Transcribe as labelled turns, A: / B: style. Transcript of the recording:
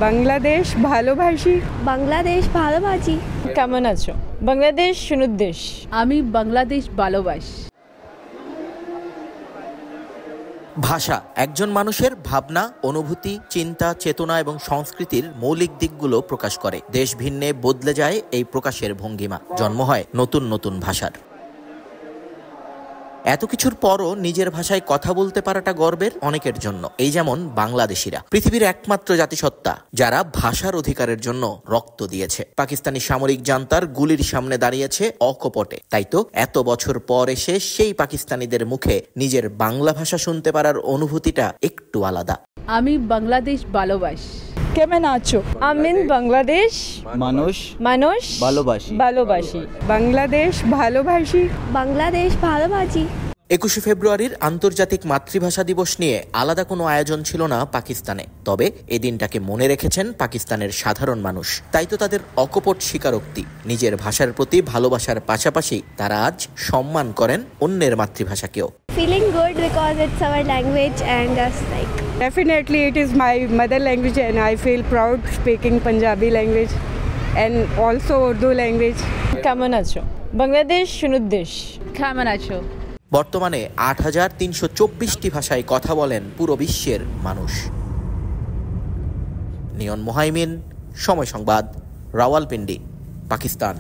A: বাংলাদেশ ভালোবাসি।
B: বাংলাদেশ ভালোবাসি।
C: কেমন আছো? বাংলাদেশ সুনুদ্দেশ।
D: আমি বাংলাদেশ ভালোবাসি।
E: ভাষা একজন মানুষের ভাবনা, অনুভূতি, চিন্তা, চেতনা এবং সংস্কৃতির মৌলিক দিকগুলো প্রকাশ করে। দেশ ভিন্নে বদলে যায় এই প্রকাশের ভঙ্গিমা, জন্ম হয় নতুন নতুন ভাষার। এত কিছুর পরও নিজের ভাষায় কথা বলতে পারাটা গর্বের অনেকের জন্য। এই যেমন বাংলাদেশিরা, পৃথিবীর একমাত্র জাতিসত্তা যারা ভাষার অধিকারের জন্য রক্ত দিয়েছে। পাকিস্তানি সামরিক জান্তার গুলির সামনে দাঁড়িয়েছে অকপটে। তাই তো এত বছর পর এসে সেই পাকিস্তানিদের মুখে নিজের বাংলা ভাষা শুনতে পারার অনুভূতিটা একটু আলাদা।
D: আমি বাংলাদেশ ভালোবাসি।
C: কেমন আছো? আমিন বাংলাদেশ
F: মানুষ
C: ভালোবাসি।
A: বাংলাদেশ ভালোবাসি।
B: বাংলাদেশ ভালোবাসি।
E: 21শে ফেব্রুয়ারির আন্তর্জাতিক মাতৃভাষা দিবস নিয়ে আলাদা কোনো আয়োজন ছিল না পাকিস্তানে। তবে এই দিনটাকে মনে রেখেছেন পাকিস্তানের সাধারণ মানুষ। তাই তো তাদের অকপট স্বীকারোক্তি, নিজের ভাষার প্রতি ভালোবাসার পাশাপাশি তারা আজ সম্মান করেন অন্যের মাতৃভাষাকেও।
B: Feeling good because it's our language and us like.
A: Definitely it is my mother language and I feel proud speaking Punjabi language and also Urdu language.
C: কেমন আছো? বাংলাদেশ সুনুদ্দেশ।
D: কেমন আছো?
E: বর্তমানে ৮৩২৪টি ভাষায় কথা বলেন পুরো বিশ্বের মানুষ। নিয়ন মোহাইমিন, সময় সংবাদ, রাওয়ালপিন্ডি, পাকিস্তান।